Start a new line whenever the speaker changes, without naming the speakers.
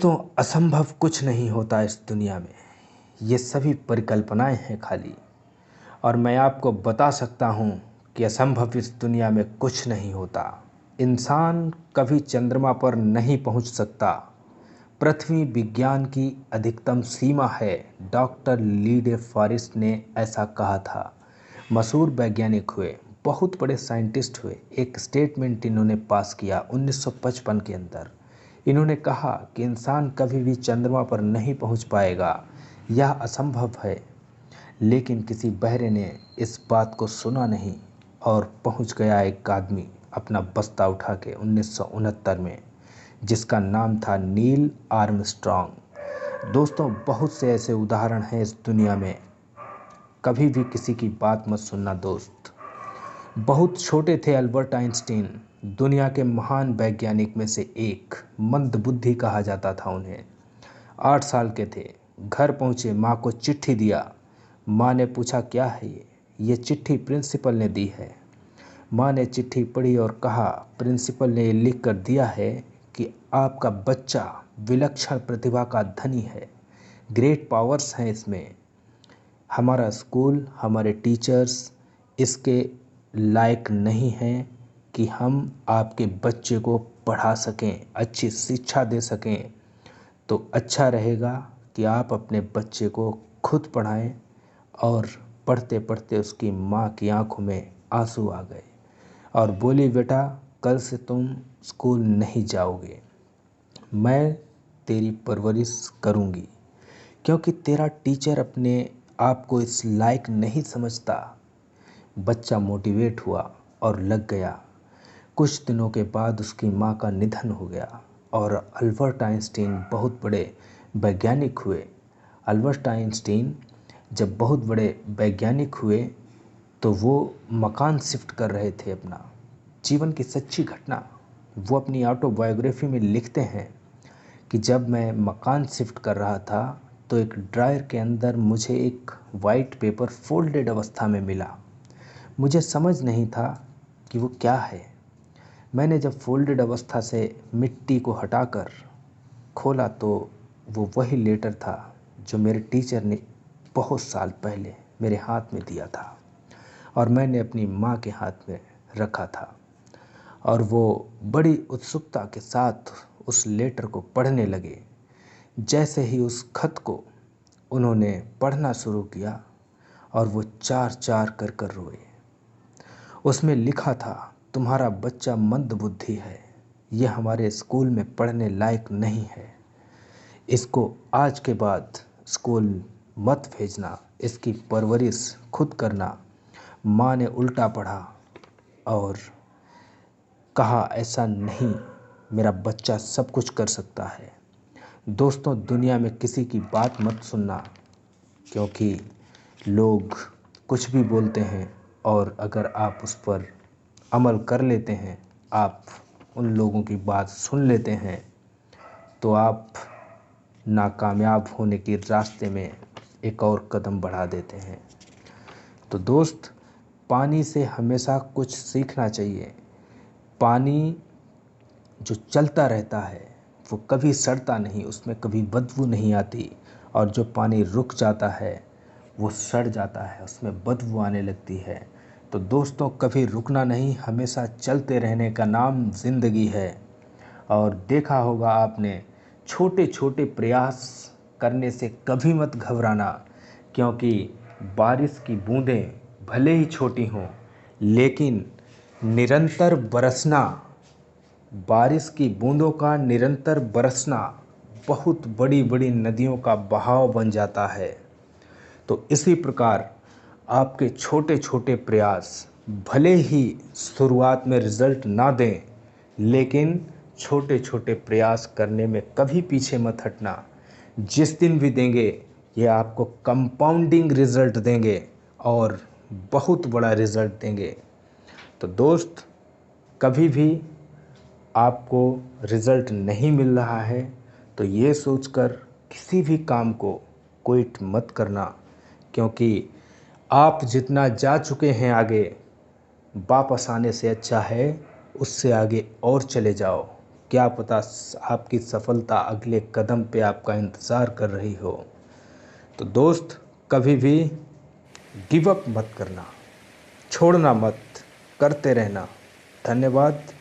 दोस्तों, असंभव कुछ नहीं होता इस दुनिया में। ये सभी परिकल्पनाएं हैं खाली। और मैं आपको बता सकता हूँ कि असंभव इस दुनिया में कुछ नहीं होता। इंसान कभी चंद्रमा पर नहीं पहुँच सकता। पृथ्वी विज्ञान की अधिकतम सीमा है। डॉक्टर लीडे फॉरेस्ट ने ऐसा कहा था। मशहूर वैज्ञानिक हुए, बहुत बड़े साइंटिस्ट हुए। एक स्टेटमेंट इन्होंने पास किया 1955 के अंदर। इन्होंने कहा कि इंसान कभी भी चंद्रमा पर नहीं पहुंच पाएगा, यह असंभव है। लेकिन किसी बहरे ने इस बात को सुना नहीं और पहुंच गया एक आदमी अपना बस्ता उठा के 1969 में, जिसका नाम था नील आर्मस्ट्रॉन्ग। दोस्तों, बहुत से ऐसे उदाहरण हैं इस दुनिया में। कभी भी किसी की बात मत सुनना दोस्त। बहुत छोटे थे अल्बर्ट आइंस्टीन, दुनिया के महान वैज्ञानिक में से एक। मंदबुद्धि कहा जाता था उन्हें। 8 साल के थे, घर पहुँचे, माँ को चिट्ठी दिया। माँ ने पूछा, क्या है ये चिट्ठी प्रिंसिपल ने दी है। माँ ने चिट्ठी पढ़ी और कहा, प्रिंसिपल ने ये लिख कर दिया है कि आपका बच्चा विलक्षण प्रतिभा का धनी है, ग्रेट पावर्स हैं इसमें। हमारा स्कूल, हमारे टीचर्स इसके लायक नहीं हैं कि हम आपके बच्चे को पढ़ा सकें, अच्छी शिक्षा दे सकें। तो अच्छा रहेगा कि आप अपने बच्चे को खुद पढ़ाएं। और पढ़ते पढ़ते उसकी माँ की आंखों में आंसू आ गए और बोली, बेटा कल से तुम स्कूल नहीं जाओगे, मैं तेरी परवरिश करूँगी, क्योंकि तेरा टीचर अपने आप को इस लायक नहीं समझता। बच्चा मोटिवेट हुआ और लग गया। कुछ दिनों के बाद उसकी माँ का निधन हो गया और अल्बर्ट आइंस्टीन बहुत बड़े वैज्ञानिक हुए। अल्बर्ट आइंस्टीन जब बहुत बड़े वैज्ञानिक हुए तो वो मकान शिफ्ट कर रहे थे। अपना जीवन की सच्ची घटना वो अपनी ऑटोबायोग्राफी में लिखते हैं कि जब मैं मकान शिफ्ट कर रहा था तो एक ड्रायर के अंदर मुझे एक वाइट पेपर फोल्डेड अवस्था में मिला। मुझे समझ नहीं था कि वो क्या है। मैंने जब फोल्डेड अवस्था से मिट्टी को हटाकर खोला तो वो वही लेटर था जो मेरे टीचर ने बहुत साल पहले मेरे हाथ में दिया था और मैंने अपनी माँ के हाथ में रखा था। और वो बड़ी उत्सुकता के साथ उस लेटर को पढ़ने लगे। जैसे ही उस खत को उन्होंने पढ़ना शुरू किया और वो चार चार कर कर रोए। उसमें लिखा था, तुम्हारा बच्चा मंदबुद्धि है, यह हमारे स्कूल में पढ़ने लायक नहीं है, इसको आज के बाद स्कूल मत भेजना, इसकी परवरिश खुद करना। माँ ने उल्टा पढ़ा और कहा, ऐसा नहीं, मेरा बच्चा सब कुछ कर सकता है। दोस्तों, दुनिया में किसी की बात मत सुनना, क्योंकि लोग कुछ भी बोलते हैं और अगर आप उस पर अमल कर लेते हैं, आप उन लोगों की बात सुन लेते हैं, तो आप नाकामयाब होने के रास्ते में एक और कदम बढ़ा देते हैं। तो दोस्त, पानी से हमेशा कुछ सीखना चाहिए। पानी जो चलता रहता है वो कभी सड़ता नहीं, उसमें कभी बदबू नहीं आती। और जो पानी रुक जाता है वो सड़ जाता है, उसमें बदबू आने लगती है। तो दोस्तों, कभी रुकना नहीं, हमेशा चलते रहने का नाम ज़िंदगी है। और देखा होगा आपने, छोटे छोटे प्रयास करने से कभी मत घबराना, क्योंकि बारिश की बूंदें भले ही छोटी हों लेकिन निरंतर बरसना, बारिश की बूंदों का निरंतर बरसना बहुत बड़ी बड़ी नदियों का बहाव बन जाता है। तो इसी प्रकार आपके छोटे छोटे प्रयास भले ही शुरुआत में रिजल्ट ना दें, लेकिन छोटे छोटे प्रयास करने में कभी पीछे मत हटना। जिस दिन भी देंगे ये आपको कंपाउंडिंग रिजल्ट देंगे और बहुत बड़ा रिजल्ट देंगे। तो दोस्त, कभी भी आपको रिजल्ट नहीं मिल रहा है तो ये सोचकर किसी भी काम को क्विट मत करना, क्योंकि आप जितना जा चुके हैं आगे, वापस आने से अच्छा है उससे आगे और चले जाओ। क्या पता आपकी सफलता अगले कदम पे आपका इंतज़ार कर रही हो। तो दोस्त, कभी भी गिव अप मत करना, छोड़ना मत, करते रहना। धन्यवाद।